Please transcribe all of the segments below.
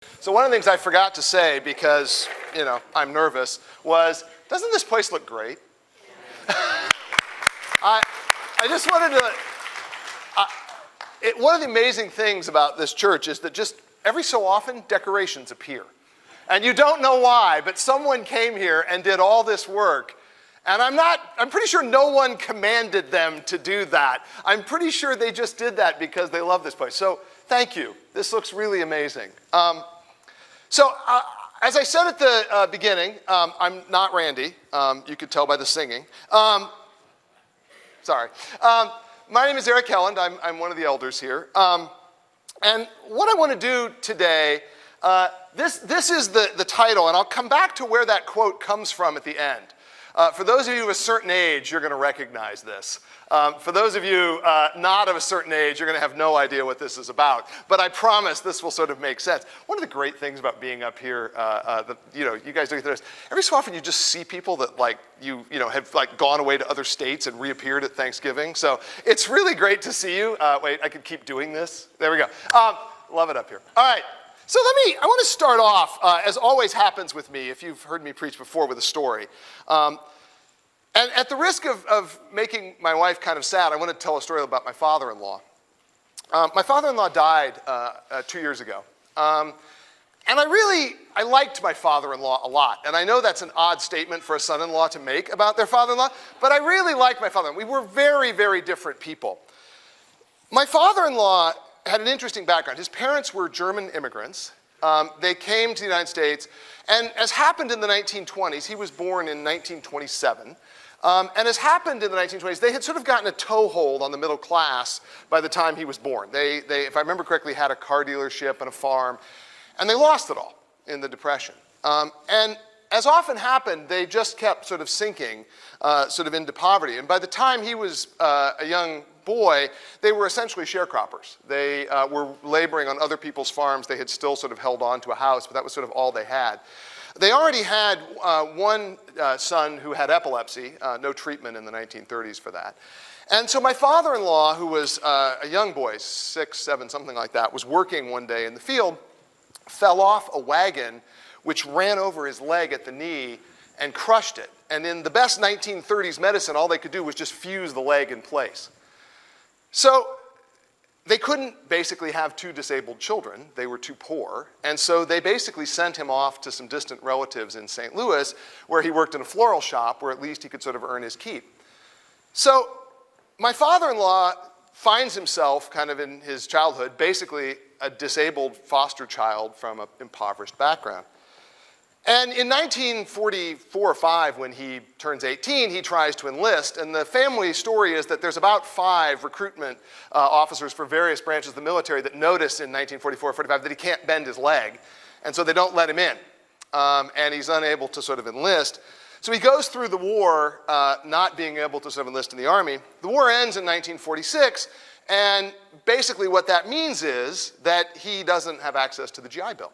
So one of the things I forgot to say because, I'm nervous was, doesn't this place look great? I just wanted to, one of the amazing things about this church is that just every so often decorations appear. And you don't know why, but someone came here and did all this work. And I'm pretty sure no one commanded them to do that. I'm pretty sure they just did that because they love this place. So thank you. This looks really amazing. As I said at the beginning, I'm not Randy. You could tell by the singing. Sorry. My name is Eric Helland. I'm one of the elders here. And what I want to do today, this is the title, and I'll come back to where that quote comes from at the end. For those of you of a certain age, you're going to recognize this. For those of you not of a certain age, you're going to have no idea what this is about. But I promise this will sort of make sense. One of the great things about being up here, you guys do this. Every so often you just see people that have gone away to other states and reappeared at Thanksgiving. So it's really great to see you. Wait, I could keep doing this. There we go. Love it up here. All right. So I want to start off, as always happens with me, if you've heard me preach before, with a story. And at the risk of making my wife kind of sad, I want to tell a story about my father-in-law. My father-in-law died 2 years ago. And I liked my father-in-law a lot. And I know that's an odd statement for a son-in-law to make about their father-in-law, but I really liked my father-in-law. We were very, very different people. My father-in-law had an interesting background. His parents were German immigrants. They came to the United States, and as happened in the 1920s, he was born in 1927, and as happened in the 1920s, they had sort of gotten a toehold on the middle class by the time he was born. They, if I remember correctly, had a car dealership and a farm, and they lost it all in the Depression. And as often happened, they just kept sort of sinking sort of into poverty. And by the time he was a young boy, they were essentially sharecroppers. They were laboring on other people's farms. They had still sort of held on to a house, but that was sort of all they had. They already had one son who had epilepsy, no treatment in the 1930s for that. And so my father-in-law, who was a young boy, 6, 7, something like that, was working one day in the field, fell off a wagon which ran over his leg at the knee and crushed it. And in the best 1930s medicine, all they could do was just fuse the leg in place. So they couldn't basically have 2 disabled children. They were too poor. And so they basically sent him off to some distant relatives in St. Louis, where he worked in a floral shop where at least he could sort of earn his keep. So my father-in-law finds himself kind of in his childhood basically a disabled foster child from an impoverished background. And in 1944 or 5, when he turns 18, he tries to enlist. And the family story is that there's about 5 recruitment officers for various branches of the military that notice in 1944 or 45 that he can't bend his leg. And so they don't let him in. And he's unable to sort of enlist. So he goes through the war not being able to sort of enlist in the army. The war ends in 1946. And basically what that means is that he doesn't have access to the GI Bill.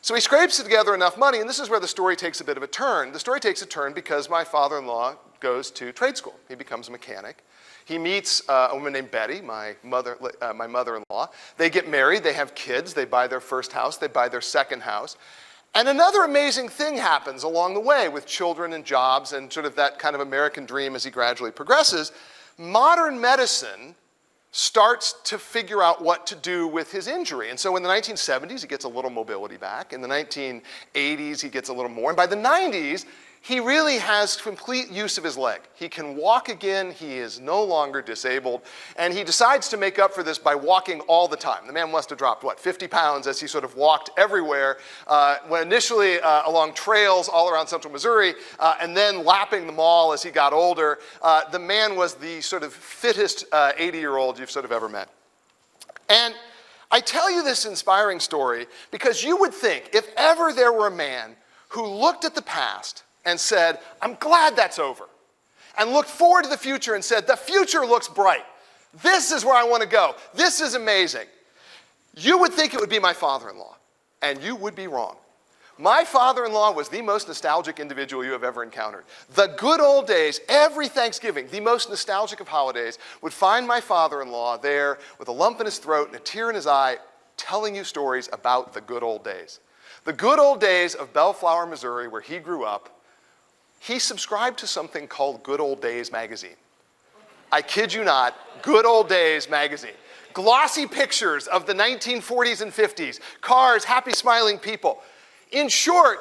So he scrapes together enough money, and this is where the story takes a bit of a turn. The story takes a turn because my father-in-law goes to trade school. He becomes a mechanic. He meets a woman named Betty, my mother-in-law. They get married. They have kids. They buy their first house. They buy their second house. And another amazing thing happens along the way with children and jobs and sort of that kind of American dream as he gradually progresses. Modern medicine starts to figure out what to do with his injury. And so in the 1970s, he gets a little mobility back. In the 1980s, he gets a little more. And by the 90s, he really has complete use of his leg. He can walk again. He is no longer disabled. And he decides to make up for this by walking all the time. The man must have dropped, 50 pounds as he sort of walked everywhere, when initially along trails all around central Missouri, and then lapping them all as he got older. The man was the sort of fittest 80-year-old you've sort of ever met. And I tell you this inspiring story because you would think if ever there were a man who looked at the past and said, I'm glad that's over, and looked forward to the future and said, the future looks bright. This is where I want to go. This is amazing. You would think it would be my father-in-law, and you would be wrong. My father-in-law was the most nostalgic individual you have ever encountered. The good old days, every Thanksgiving, the most nostalgic of holidays, would find my father-in-law there with a lump in his throat and a tear in his eye, telling you stories about the good old days. The good old days of Bellflower, Missouri, where he grew up. He subscribed to something called Good Old Days magazine. I kid you not, Good Old Days magazine. Glossy pictures of the 1940s and 50s, cars, happy, smiling people. In short,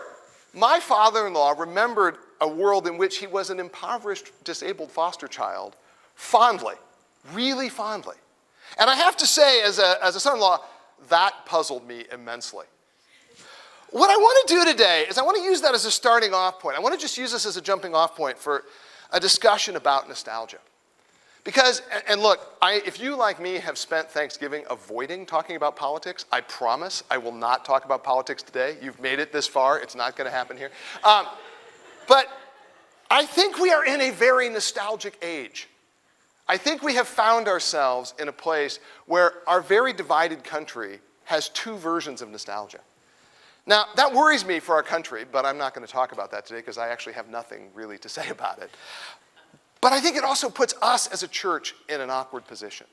my father-in-law remembered a world in which he was an impoverished, disabled foster child fondly, really fondly. And I have to say, as a son-in-law, that puzzled me immensely. What I want to do today is I want to use that as a starting off point. I want to just use this as a jumping off point for a discussion about nostalgia. Because, and look, if you, like me, have spent Thanksgiving avoiding talking about politics, I promise I will not talk about politics today. You've made it this far. It's not going to happen here. But I think we are in a very nostalgic age. I think we have found ourselves in a place where our very divided country has two versions of nostalgia. Now, that worries me for our country, but I'm not going to talk about that today because I actually have nothing really to say about it. But I think it also puts us as a church in an awkward position.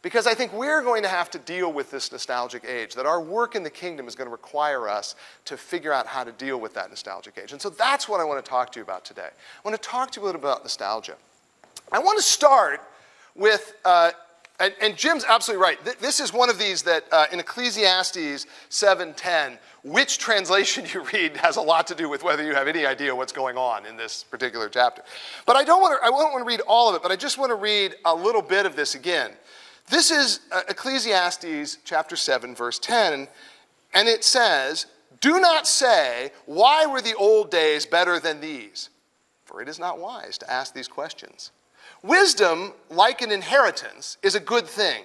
Because I think we're going to have to deal with this nostalgic age, that our work in the kingdom is going to require us to figure out how to deal with that nostalgic age. And so that's what I want to talk to you about today. I want to talk to you a little bit about nostalgia. I want to start with, and Jim's absolutely right. This is one of these that in Ecclesiastes 7:10, which translation you read has a lot to do with whether you have any idea what's going on in this particular chapter. But I won't want to read all of it, but I just want to read a little bit of this again. This is Ecclesiastes chapter 7, verse 10, and it says, "Do not say, 'Why were the old days better than these?' For it is not wise to ask these questions. Wisdom, like an inheritance, is a good thing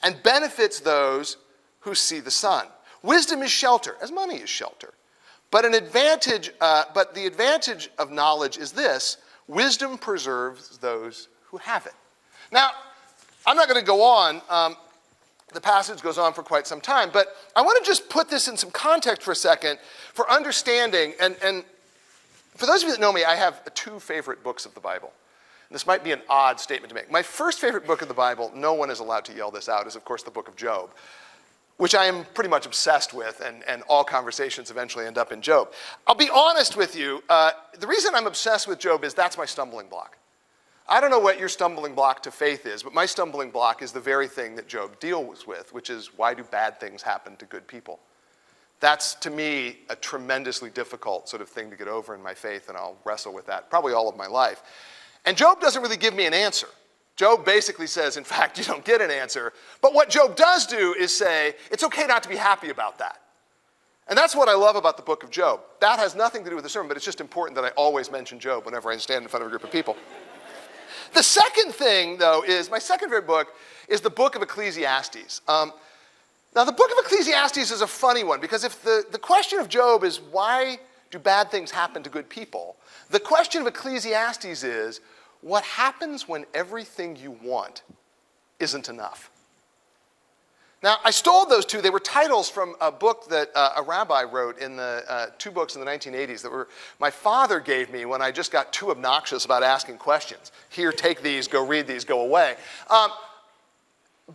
and benefits those who see the sun. Wisdom is shelter, as money is shelter. But the advantage of knowledge is this: wisdom preserves those who have it." Now, I'm not going to go on. The passage goes on for quite some time, but I want to just put this in some context for a second for understanding. And for those of you that know me, I have two favorite books of the Bible. This might be an odd statement to make. My first favorite book of the Bible, no one is allowed to yell this out, is of course the book of Job, which I am pretty much obsessed with, and all conversations eventually end up in Job. I'll be honest with you, the reason I'm obsessed with Job is that's my stumbling block. I don't know what your stumbling block to faith is, but my stumbling block is the very thing that Job deals with, which is, why do bad things happen to good people? That's, to me, a tremendously difficult sort of thing to get over in my faith, and I'll wrestle with that probably all of my life. And Job doesn't really give me an answer. Job basically says, in fact, you don't get an answer. But what Job does do is say, it's okay not to be happy about that. And that's what I love about the book of Job. That has nothing to do with the sermon, but it's just important that I always mention Job whenever I stand in front of a group of people. The second thing, though, is my second favorite book is the book of Ecclesiastes. Now, the book of Ecclesiastes is a funny one, because if the question of Job is, why do bad things happen to good people? The question of Ecclesiastes is, what happens when everything you want isn't enough? Now, I stole those two. They were titles from a book that a rabbi wrote in the two books in the 1980s that my father gave me when I just got too obnoxious about asking questions. Here, take these, go read these, go away.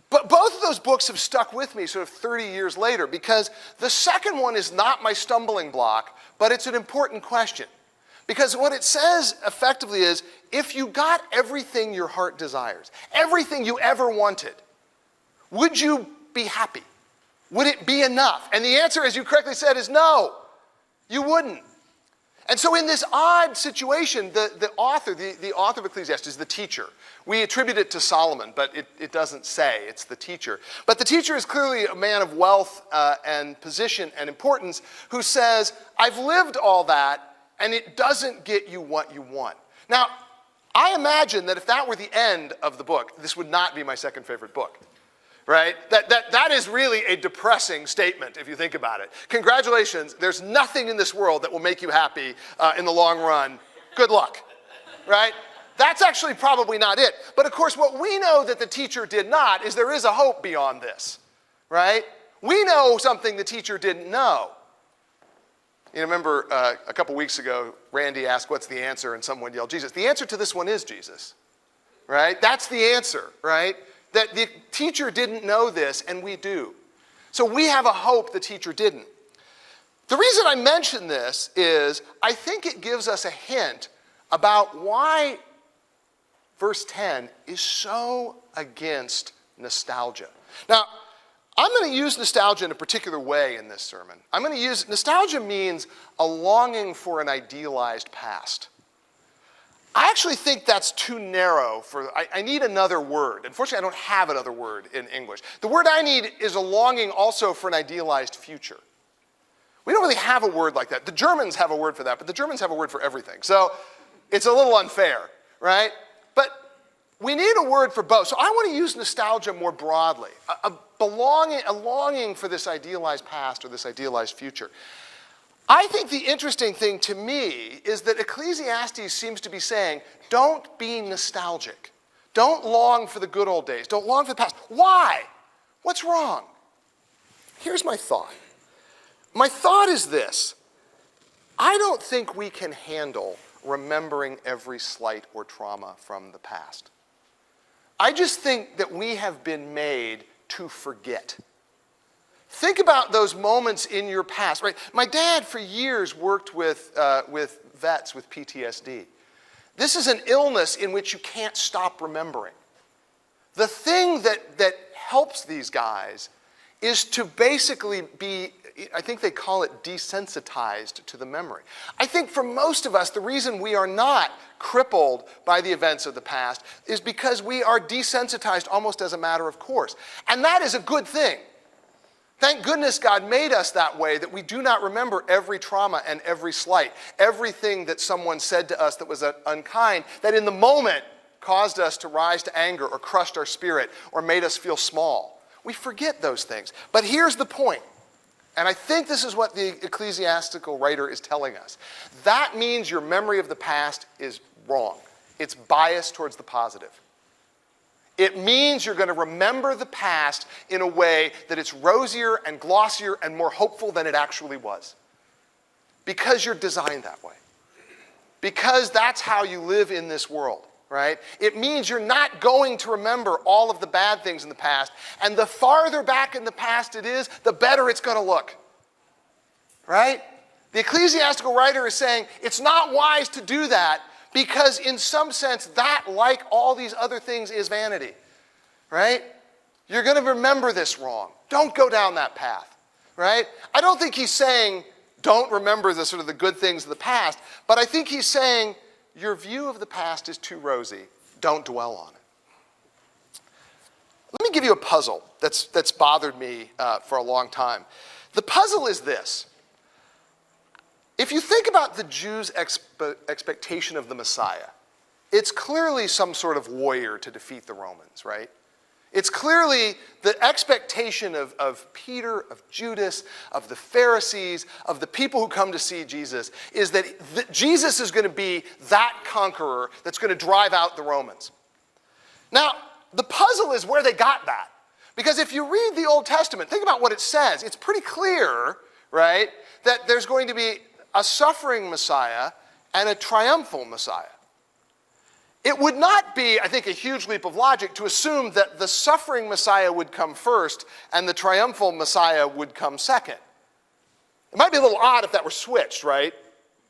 But both of those books have stuck with me sort of 30 years later, because the second one is not my stumbling block, but it's an important question. Because what it says effectively is, if you got everything your heart desires, everything you ever wanted, would you be happy? Would it be enough? And the answer, as you correctly said, is no, you wouldn't. And so in this odd situation, the author of Ecclesiastes, the teacher, we attribute it to Solomon, but it doesn't say, it's the teacher. But the teacher is clearly a man of wealth and position and importance who says, I've lived all that, and it doesn't get you what you want. Now, I imagine that if that were the end of the book, this would not be my second favorite book, right? That is really a depressing statement if you think about it. Congratulations, there's nothing in this world that will make you happy in the long run. Good luck, right? That's actually probably not it. But of course, what we know that the teacher did not is there is a hope beyond this, right? We know something the teacher didn't know. You remember a couple weeks ago, Randy asked, what's the answer? And someone yelled, Jesus. The answer to this one is Jesus, right? That's the answer, right? That the teacher didn't know this, and we do. So we have a hope the teacher didn't. The reason I mention this is I think it gives us a hint about why verse 10 is so against nostalgia. Now, I'm going to use nostalgia in a particular way in this sermon. Nostalgia means a longing for an idealized past. I actually think that's too narrow I need another word. Unfortunately, I don't have another word in English. The word I need is a longing also for an idealized future. We don't really have a word like that. The Germans have a word for that, but the Germans have a word for everything. So it's a little unfair, right? But we need a word for both. So I want to use nostalgia more broadly, a longing for this idealized past or this idealized future. I think the interesting thing to me is that Ecclesiastes seems to be saying, don't be nostalgic. Don't long for the good old days. Don't long for the past. Why? What's wrong? Here's my thought. My thought is this. I don't think we can handle remembering every slight or trauma from the past. I just think that we have been made to forget. Think about those moments in your past, right? My dad for years worked with vets with PTSD. This is an illness in which you can't stop remembering. The thing that helps these guys is to basically be, I think they call it desensitized to the memory. I think for most of us, the reason we are not crippled by the events of the past is because we are desensitized almost as a matter of course. And that is a good thing. Thank goodness God made us that way, that we do not remember every trauma and every slight, everything that someone said to us that was unkind, that in the moment caused us to rise to anger or crushed our spirit or made us feel small. We forget those things. But here's the point, and I think this is what the ecclesiastical writer is telling us. That means your memory of the past is wrong. It's biased towards the positive. It means you're going to remember the past in a way that it's rosier and glossier and more hopeful than it actually was. Because you're designed that way. Because that's how you live in this world, right? It means you're not going to remember all of the bad things in the past. And the farther back in the past it is, the better it's going to look. Right? The ecclesiastical writer is saying it's not wise to do that, because in some sense, that, like all these other things, is vanity, right? You're going to remember this wrong. Don't go down that path, right? I don't think he's saying don't remember the sort of the good things of the past, but I think he's saying your view of the past is too rosy. Don't dwell on it. Let me give you a puzzle that's bothered me for a long time. The puzzle is this. If you think about the Jews' expectation of the Messiah, it's clearly some sort of warrior to defeat the Romans, right? It's clearly the expectation of Peter, of Judas, of the Pharisees, of the people who come to see Jesus, is that Jesus is going to be that conqueror that's going to drive out the Romans. Now, the puzzle is where they got that. Because if you read the Old Testament, think about what it says. It's pretty clear, right, that there's going to be a suffering Messiah and a triumphal Messiah. It would not be, I think, a huge leap of logic to assume that the suffering Messiah would come first and the triumphal Messiah would come second. It might be a little odd if that were switched, right?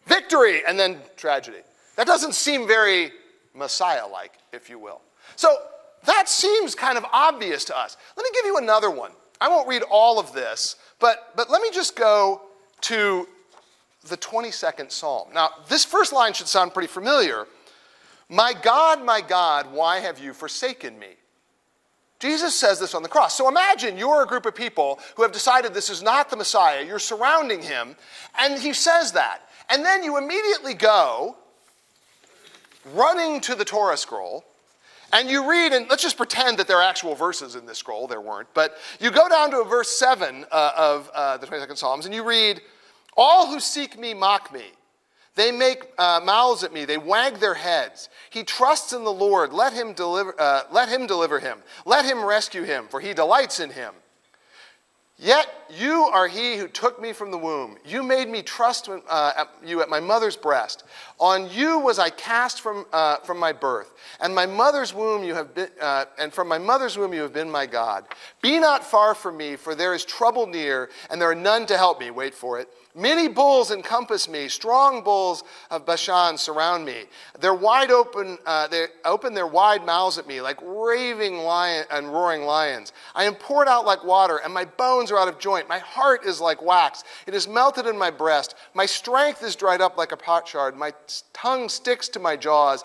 Victory and then tragedy. That doesn't seem very Messiah-like, if you will. So that seems kind of obvious to us. Let me give you another one. I won't read all of this, but let me just go to the 22nd Psalm. Now, this first line should sound pretty familiar. My God, why have you forsaken me? Jesus says this on the cross. So imagine you're a group of people who have decided this is not the Messiah. You're surrounding him, and he says that. And then you immediately go running to the Torah scroll, and you read, and let's just pretend that there are actual verses in this scroll. There weren't. But you go down to verse 7 of the 22nd Psalms, and you read, all who seek me mock me. They make mouths at me. They wag their heads. He trusts in the Lord. Let him deliver him. Let him rescue him, for he delights in him. Yet you are he who took me from the womb. You made me trust you at my mother's breast. On you was I cast from my birth, and my mother's womb you have been, and from my mother's womb you have been my God. Be not far from me, for there is trouble near, and there are none to help me. Wait for it. Many bulls encompass me, strong bulls of Bashan surround me. They're wide open, they open their wide mouths at me like raving lion and roaring lions. I am poured out like water, and my bones are out of joint. My heart is like wax. It is melted in my breast. My strength is dried up like a potsherd. My tongue sticks to my jaws.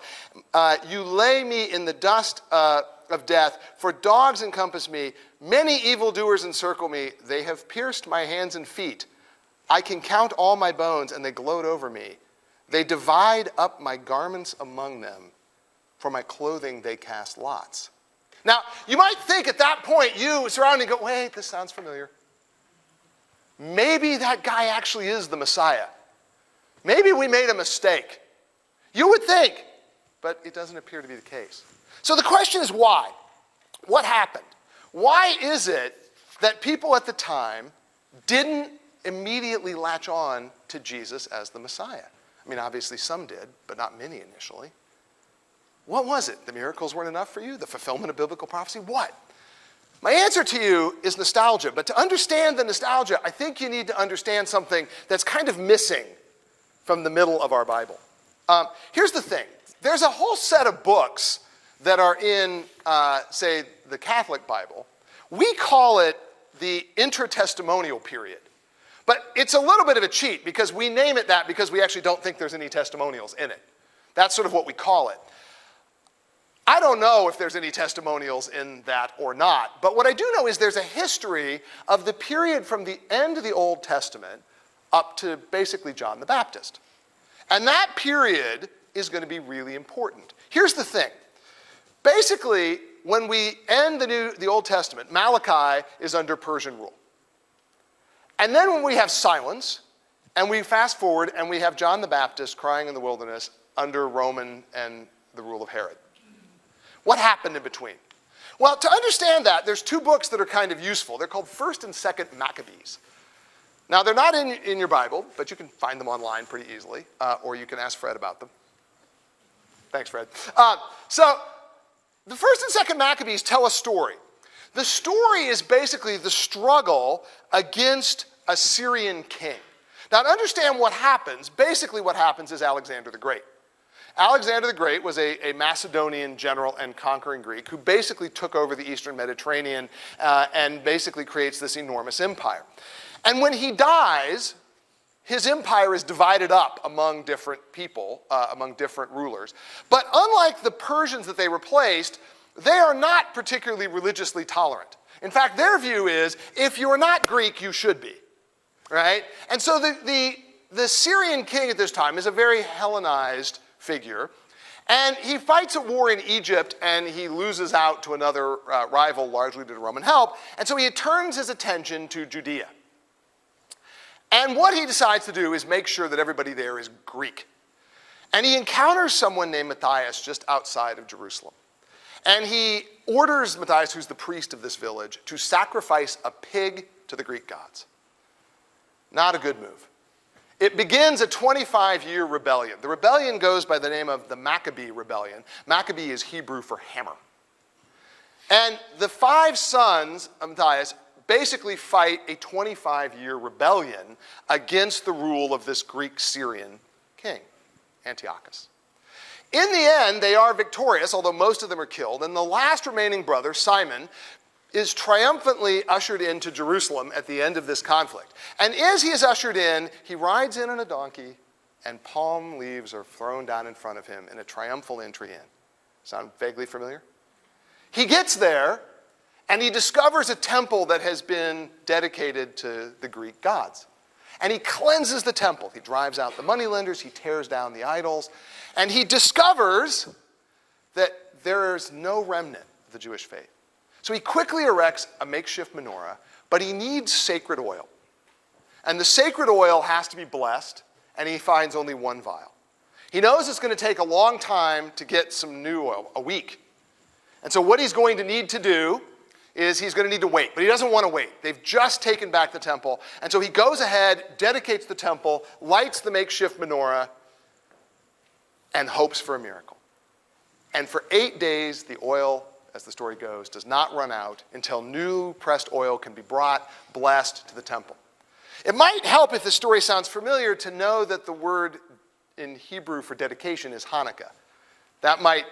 You lay me in the dust of death, for dogs encompass me. Many evildoers encircle me. They have pierced my hands and feet. I can count all my bones, and they gloat over me. They divide up my garments among them. For my clothing they cast lots. Now, you might think at that point, you surrounding go, wait, this sounds familiar. Maybe that guy actually is the Messiah. Maybe we made a mistake. You would think, but it doesn't appear to be the case. So the question is why? What happened? Why is it that people at the time didn't immediately latch on to Jesus as the Messiah? I mean, obviously some did, but not many initially. What was it? The miracles weren't enough for you? The fulfillment of biblical prophecy? What? My answer to you is nostalgia. But to understand the nostalgia, I think you need to understand something that's kind of missing from the middle of our Bible. Here's the thing. There's a whole set of books that are in, say, the Catholic Bible. We call it the intertestamental period. But it's a little bit of a cheat because we name it that because we actually don't think there's any testimonials in it. That's sort of what we call it. I don't know if there's any testimonials in that or not, but what I do know is there's a history of the period from the end of the Old Testament up to basically John the Baptist. And that period is going to be really important. Here's the thing. Basically, when we end the Old Testament, Malachi is under Persian rule. And then when we have silence, and we fast forward, and we have John the Baptist crying in the wilderness under Roman and the rule of Herod. What happened in between? Well, to understand that, there's two books that are kind of useful. They're called 1st and 2nd Maccabees. Now, they're not in your Bible, but you can find them online pretty easily, or you can ask Fred about them. Thanks, Fred. So, the 1st and 2nd Maccabees tell a story. The story is basically the struggle against a Syrian king. Now, to understand what happens, basically what happens is Alexander the Great. Alexander the Great was a Macedonian general and conquering Greek who basically took over the Eastern Mediterranean and basically creates this enormous empire. And when he dies, his empire is divided up among different people, among different rulers. But unlike the Persians that they replaced, they are not particularly religiously tolerant. In fact, their view is, if you're not Greek, you should be, right? And so the Syrian king at this time is a very Hellenized figure, and he fights a war in Egypt, and he loses out to another rival, largely due to Roman help, and so he turns his attention to Judea. And what he decides to do is make sure that everybody there is Greek. And he encounters someone named Matthias just outside of Jerusalem. And he orders Matthias, who's the priest of this village, to sacrifice a pig to the Greek gods. Not a good move. It begins a 25-year rebellion. The rebellion goes by the name of the Maccabee Rebellion. Maccabee is Hebrew for hammer. And the 5 sons of Matthias basically fight a 25-year rebellion against the rule of this Greek-Syrian king, Antiochus. In the end, they are victorious, although most of them are killed, and the last remaining brother, Simon, is triumphantly ushered into Jerusalem at the end of this conflict. And as he is ushered in, he rides in on a donkey, and palm leaves are thrown down in front of him in a triumphal entry in. Sound vaguely familiar? He gets there, and he discovers a temple that has been dedicated to the Greek gods. And he cleanses the temple. He drives out the moneylenders, he tears down the idols, and he discovers that there is no remnant of the Jewish faith. So he quickly erects a makeshift menorah, but he needs sacred oil. And the sacred oil has to be blessed, and he finds only one vial. He knows it's going to take a long time to get some new oil, a week. And so what he's going to need to do is he's going to need to wait, but he doesn't want to wait. They've just taken back the temple, and so he goes ahead, dedicates the temple, lights the makeshift menorah, and hopes for a miracle. And for 8 days, the oil, as the story goes, does not run out until new pressed oil can be brought, blessed, to the temple. It might help if the story sounds familiar to know that the word in Hebrew for dedication is Hanukkah. That might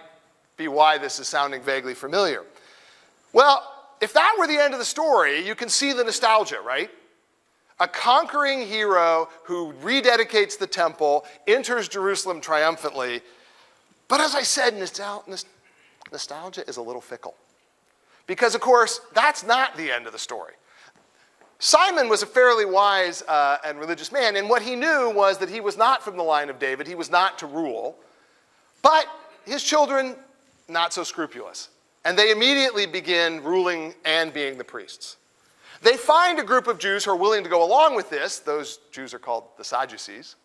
be why this is sounding vaguely familiar. Well, if that were the end of the story, you can see the nostalgia, right? A conquering hero who rededicates the temple, enters Jerusalem triumphantly. But as I said, nostalgia is a little fickle. Because, of course, that's not the end of the story. Simon was a fairly wise and religious man, and what he knew was that he was not from the line of David. He was not to rule. But his children, not so scrupulous. And they immediately begin ruling and being the priests. They find a group of Jews who are willing to go along with this. Those Jews are called the Sadducees.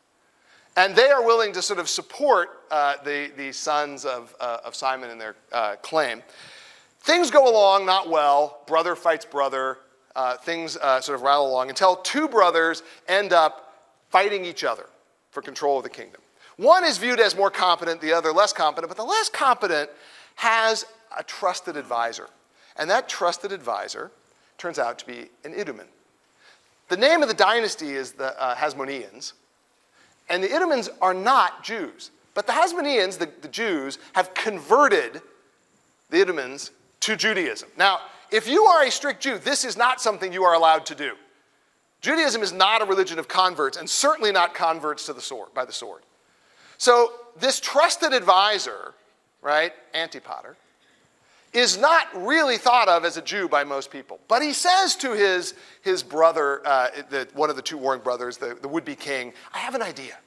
And they are willing to sort of support the sons of Simon in their claim. Things go along not well. Brother fights brother. Things sort of rattle along until two brothers end up fighting each other for control of the kingdom. One is viewed as more competent, the other less competent, but the less competent has a trusted advisor. And that trusted advisor turns out to be an Idumean. The name of the dynasty is the Hasmoneans. And the Idumeans are not Jews. But the Hasmoneans, the Jews, have converted the Idumeans to Judaism. Now, if you are a strict Jew, this is not something you are allowed to do. Judaism is not a religion of converts, and certainly not converts to the sword, by the sword. So this trusted advisor, right, Antipater, is not really thought of as a Jew by most people. But he says to his brother, one of the two warring brothers, the would-be king, I have an idea.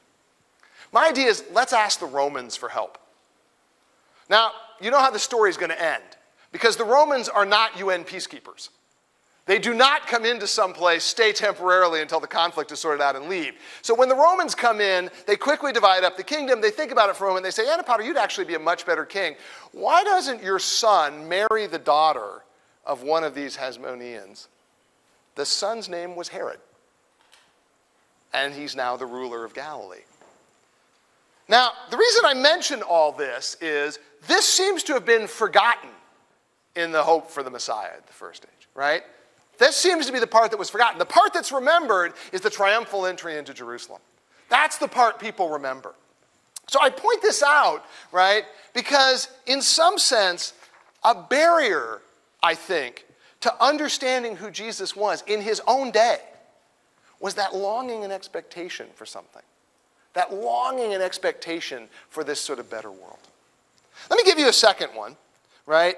My idea is, let's ask the Romans for help. Now, you know how the story is going to end. Because the Romans are not UN peacekeepers. They do not come into some place, stay temporarily until the conflict is sorted out and leave. So when the Romans come in, they quickly divide up the kingdom. They think about it for a moment. They say, Antipater, you'd actually be a much better king. Why doesn't your son marry the daughter of one of these Hasmoneans? The son's name was Herod. And he's now the ruler of Galilee. Now, the reason I mention all this is this seems to have been forgotten in the hope for the Messiah at the first stage, right? This seems to be the part that was forgotten. The part that's remembered is the triumphal entry into Jerusalem. That's the part people remember. So I point this out, right, because in some sense, a barrier, I think, to understanding who Jesus was in his own day was that longing and expectation for something. That longing and expectation for this sort of better world. Let me give you a second one, right?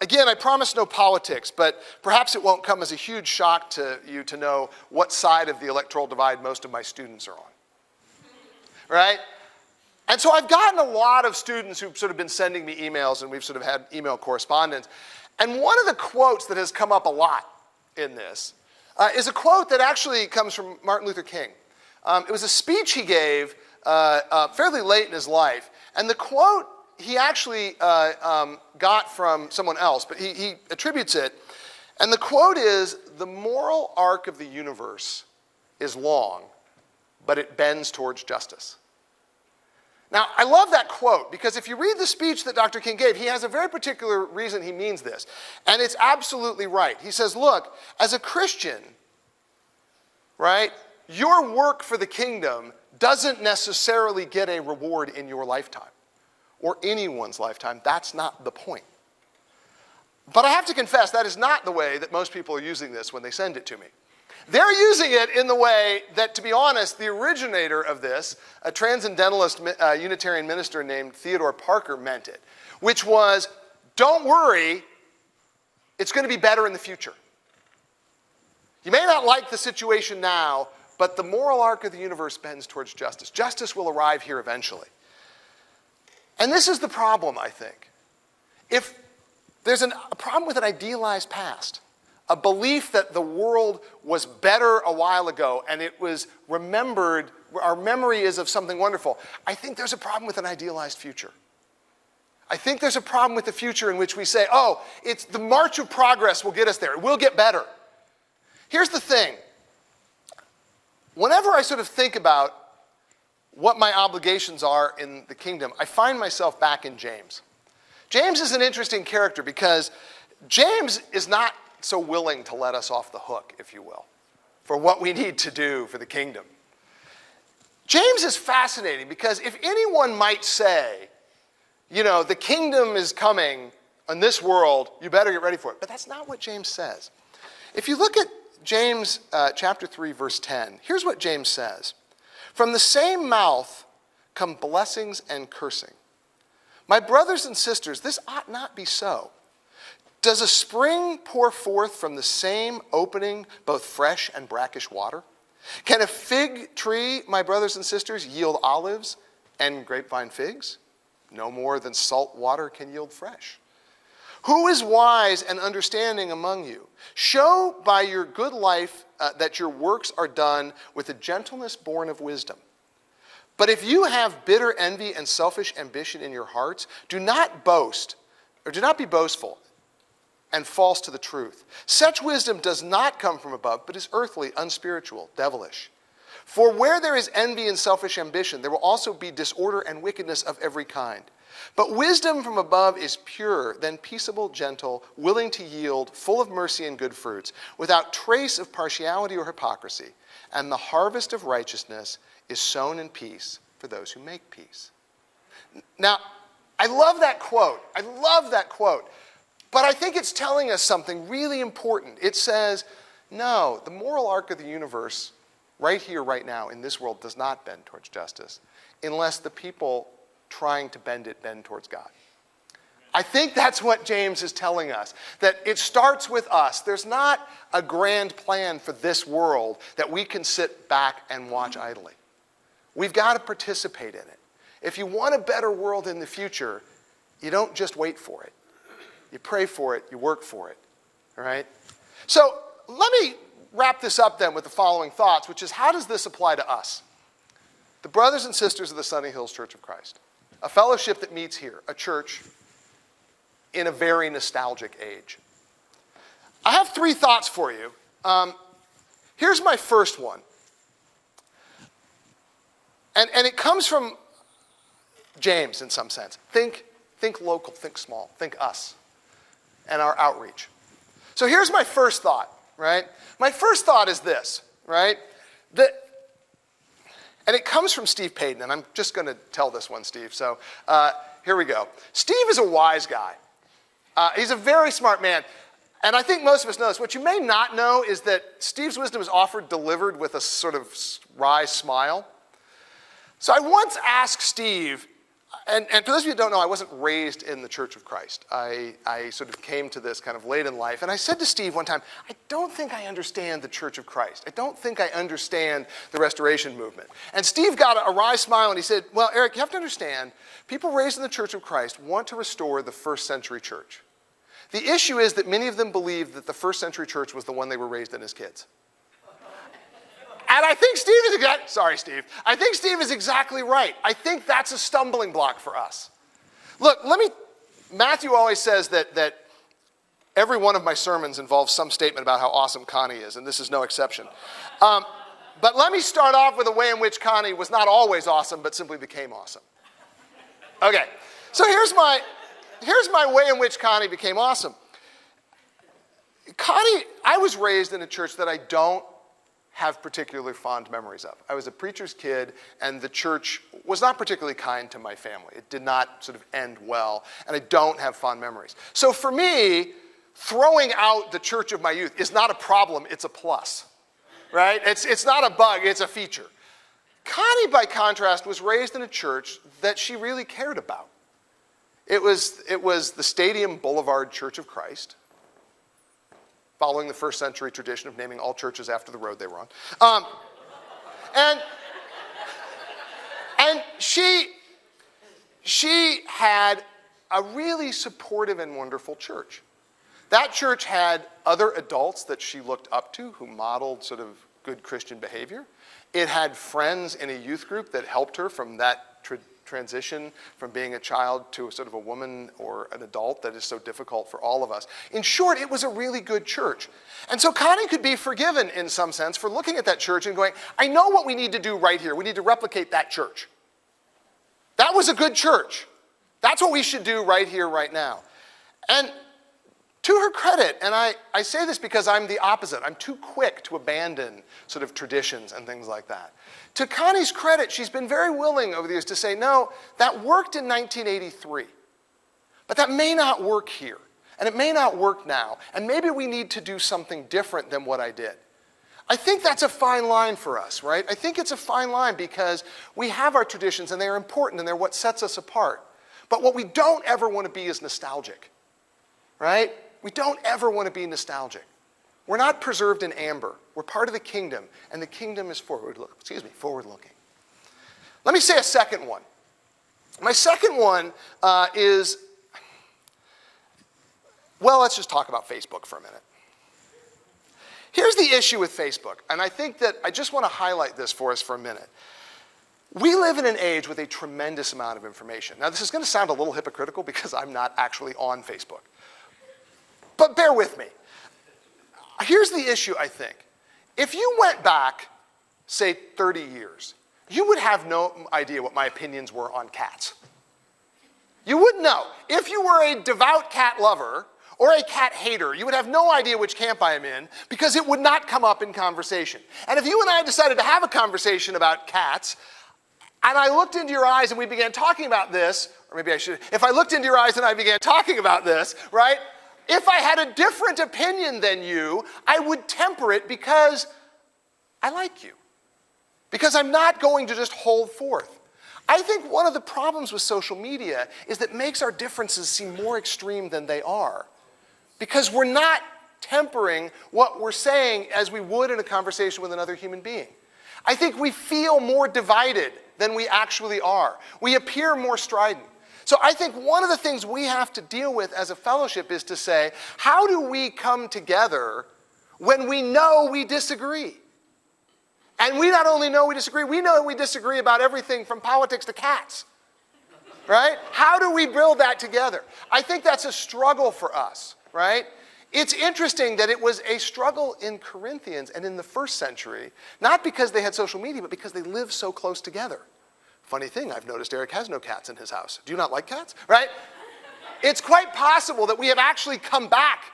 Again, I promise no politics, but perhaps it won't come as a huge shock to you to know what side of the electoral divide most of my students are on, right? And so I've gotten a lot of students who've sort of been sending me emails, and we've sort of had email correspondence. And one of the quotes that has come up a lot in this is a quote that actually comes from Martin Luther King. It was a speech he gave fairly late in his life, and the quote he actually got from someone else, but he attributes it. And the quote is, the moral arc of the universe is long, but it bends towards justice. Now, I love that quote, because if you read the speech that Dr. King gave, he has a very particular reason he means this. And it's absolutely right. He says, look, as a Christian, right, your work for the kingdom doesn't necessarily get a reward in your lifetime. Or anyone's lifetime. That's not the point. But I have to confess, that is not the way that most people are using this when they send it to me. They're using it in the way that, to be honest, the originator of this, a transcendentalist Unitarian minister named Theodore Parker, meant it, which was, don't worry, it's going to be better in the future. You may not like the situation now, but the moral arc of the universe bends towards justice. Justice will arrive here eventually. And this is the problem, I think. If there's a problem with an idealized past, a belief that the world was better a while ago and it was remembered, our memory is of something wonderful, I think there's a problem with an idealized future. I think there's a problem with the future in which we say, oh, it's the march of progress will get us there. It will get better. Here's the thing. Whenever I sort of think about what my obligations are in the kingdom, I find myself back in James. James is an interesting character because James is not so willing to let us off the hook, if you will, for what we need to do for the kingdom. James is fascinating because if anyone might say, you know, the kingdom is coming in this world, you better get ready for it. But that's not what James says. If you look at James chapter 3, verse 10, here's what James says. From the same mouth come blessings and cursing. My brothers and sisters, this ought not be so. Does a spring pour forth from the same opening both fresh and brackish water? Can a fig tree, my brothers and sisters, yield olives and grapevine figs? No more than salt water can yield fresh. Who is wise and understanding among you? Show by your good life that your works are done with a gentleness born of wisdom. But if you have bitter envy and selfish ambition in your hearts, do not boast, or do not be boastful and false to the truth. Such wisdom does not come from above, but is earthly, unspiritual, devilish. For where there is envy and selfish ambition, there will also be disorder and wickedness of every kind. But wisdom from above is pure, then peaceable, gentle, willing to yield, full of mercy and good fruits, without trace of partiality or hypocrisy. And the harvest of righteousness is sown in peace for those who make peace. Now, I love that quote. I love that quote. But I think it's telling us something really important. It says, no, the moral arc of the universe, right here, right now, in this world, does not bend towards justice, unless the people trying to bend it bend towards God. I think that's what James is telling us, that it starts with us. There's not a grand plan for this world that we can sit back and watch idly. We've got to participate in it. If you want a better world in the future, you don't just wait for it. You pray for it, you work for it, all right? So let me wrap this up then with the following thoughts, which is, how does this apply to us? The brothers and sisters of the Sunny Hills Church of Christ, a fellowship that meets here, a church in a very nostalgic age. I have three thoughts for you. Here's my first one. And it comes from James in some sense. Think local, think small, think us and our outreach. So here's my first thought, right? My first thought is this, right? And it comes from Steve Payton, and I'm just going to tell this one, Steve. So here we go. Steve is a wise guy. He's a very smart man. And I think most of us know this. What you may not know is that Steve's wisdom is often delivered with a sort of wry smile. So I once asked Steve, and for those of you who don't know, I wasn't raised in the Church of Christ. I sort of came to this kind of late in life. And I said to Steve one time, I don't think I understand the Church of Christ. I don't think I understand the Restoration movement. And Steve got a wry smile and he said, well, Eric, you have to understand, people raised in the Church of Christ want to restore the first century church. The issue is that many of them believe that the first century church was the one they were raised in as kids. And I think Steve is I think Steve is exactly right. I think that's a stumbling block for us. Look, Matthew always says that every one of my sermons involves some statement about how awesome Connie is, and this is no exception. But let me start off with a way in which Connie was not always awesome, but simply became awesome. Okay, so here's my way in which Connie became awesome. I was raised in a church that I don't have particularly fond memories of. I was a preacher's kid, and the church was not particularly kind to my family. It did not sort of end well, and I don't have fond memories. So for me, throwing out the church of my youth is not a problem, it's a plus, right? It's not a bug, it's a feature. Connie, by contrast, was raised in a church that she really cared about. It was the Stadium Boulevard Church of Christ, following the first century tradition of naming all churches after the road they were on. And she had a really supportive and wonderful church. That church had other adults that she looked up to who modeled sort of good Christian behavior. It had friends in a youth group that helped her from that transition from being a child to a sort of a woman or an adult that is so difficult for all of us. In short, it was a really good church. And so Connie could be forgiven in some sense for looking at that church and going, I know what we need to do right here. We need to replicate that church. That was a good church. That's what we should do right here, right now. And to her credit, and I say this because I'm the opposite. I'm too quick to abandon sort of traditions and things like that. To Connie's credit, she's been very willing over the years to say, no, that worked in 1983, but that may not work here, and it may not work now, and maybe we need to do something different than what I did. I think that's a fine line for us, right? I think it's a fine line because we have our traditions, and they're important, and they're what sets us apart. But what we don't ever want to be is nostalgic, right? We don't ever want to be nostalgic. We're not preserved in amber. We're part of the kingdom, and the kingdom is forward-looking. Let me say a second one. My second one is, well, let's just talk about Facebook for a minute. Here's the issue with Facebook, and I think that I just want to highlight this for us for a minute. We live in an age with a tremendous amount of information. Now, this is going to sound a little hypocritical because I'm not actually on Facebook. But bear with me. Here's the issue, I think. If you went back, say, 30 years, you would have no idea what my opinions were on cats. You wouldn't know. If you were a devout cat lover or a cat hater, you would have no idea which camp I am in because it would not come up in conversation. And if you and I decided to have a conversation about cats, and I looked into your eyes and we began talking about this, or maybe I should, if I looked into your eyes and I began talking about this, right? If I had a different opinion than you, I would temper it because I like you. Because I'm not going to just hold forth. I think one of the problems with social media is that it makes our differences seem more extreme than they are. Because we're not tempering what we're saying as we would in a conversation with another human being. I think we feel more divided than we actually are. We appear more strident. So I think one of the things we have to deal with as a fellowship is to say, how do we come together when we know we disagree? And we not only know we disagree, we know we disagree about everything from politics to cats. Right? How do we build that together? I think that's a struggle for us, right? It's interesting that it was a struggle in Corinthians and in the first century, not because they had social media, but because they lived so close together. Funny thing, I've noticed Eric has no cats in his house. Do you not like cats? Right? It's quite possible that we have actually come back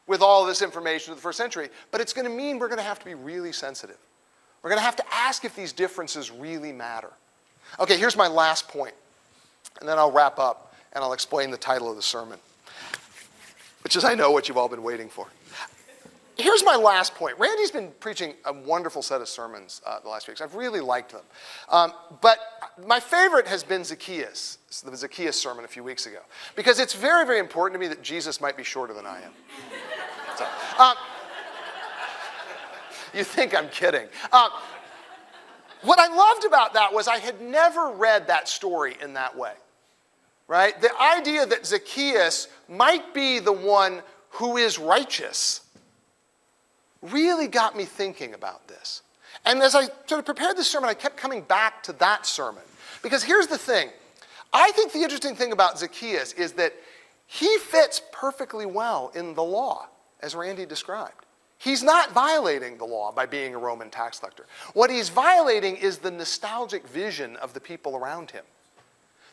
with all of this information to the first century, but it's going to mean we're going to have to be really sensitive. We're going to have to ask if these differences really matter. Okay, here's my last point, and then I'll wrap up and I'll explain the title of the sermon, which is, I know, what you've all been waiting for. Here's my last point. Randy's been preaching a wonderful set of sermons the last few weeks. I've really liked them. But my favorite has been Zacchaeus, the Zacchaeus sermon a few weeks ago, because it's very, very important to me that Jesus might be shorter than I am. So, you think I'm kidding. What I loved about that was I had never read that story in that way. Right? The idea that Zacchaeus might be the one who is righteous really got me thinking about this. And as I sort of prepared this sermon, I kept coming back to that sermon. Because here's the thing. I think the interesting thing about Zacchaeus is that he fits perfectly well in the law, as Randy described. He's not violating the law by being a Roman tax collector. What he's violating is the nostalgic vision of the people around him.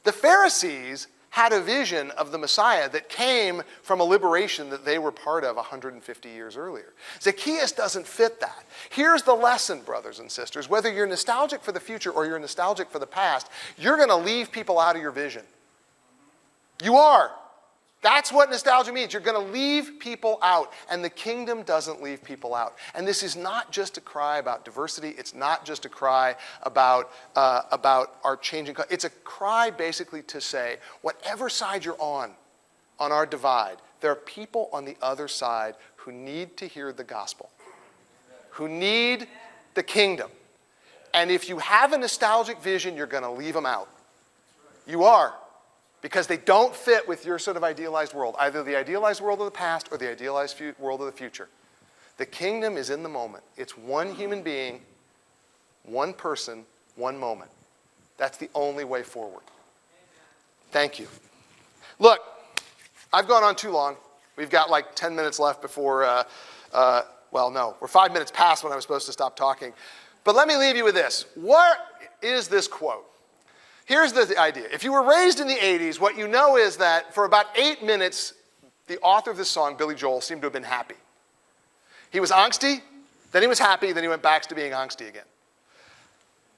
The Pharisees had a vision of the Messiah that came from a liberation that they were part of 150 years earlier. Zacchaeus doesn't fit that. Here's the lesson, brothers and sisters. Whether you're nostalgic for the future or you're nostalgic for the past, you're going to leave people out of your vision. You are. That's what nostalgia means. You're going to leave people out, and the kingdom doesn't leave people out. And this is not just a cry about diversity. It's not just a cry about our changing. It's a cry basically to say, whatever side you're on our divide, there are people on the other side who need to hear the gospel, who need the kingdom. And if you have a nostalgic vision, you're going to leave them out. You are. Because they don't fit with your sort of idealized world, either the idealized world of the past or the idealized world of the future. The kingdom is in the moment. It's one human being, one person, one moment. That's the only way forward. Thank you. Look, I've gone on too long. We've got like 10 minutes left before, well, no, we're 5 minutes past when I was supposed to stop talking. But let me leave you with this. What is this quote? Here's the idea. If you were raised in the 80s, what you know is that for about 8 minutes, the author of this song, Billy Joel, seemed to have been happy. He was angsty, then he was happy, then he went back to being angsty again.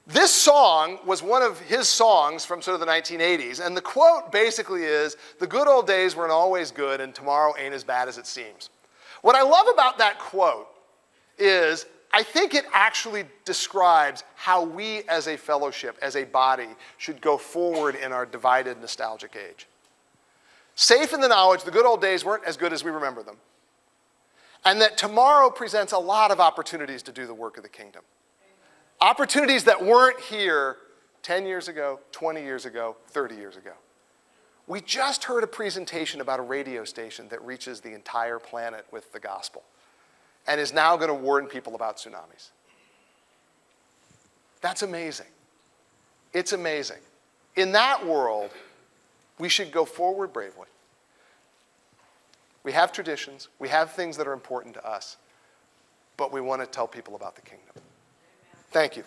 This song was one of his songs from sort of the 1980s, and the quote basically is, the good old days weren't always good, and tomorrow ain't as bad as it seems. What I love about that quote is, I think it actually describes how we as a fellowship, as a body, should go forward in our divided, nostalgic age. Safe in the knowledge the good old days weren't as good as we remember them, and that tomorrow presents a lot of opportunities to do the work of the kingdom. Opportunities that weren't here 10 years ago, 20 years ago, 30 years ago. We just heard a presentation about a radio station that reaches the entire planet with the gospel and is now going to warn people about tsunamis. That's amazing. It's amazing. In that world, we should go forward bravely. We have traditions, we have things that are important to us, but we want to tell people about the kingdom. Thank you.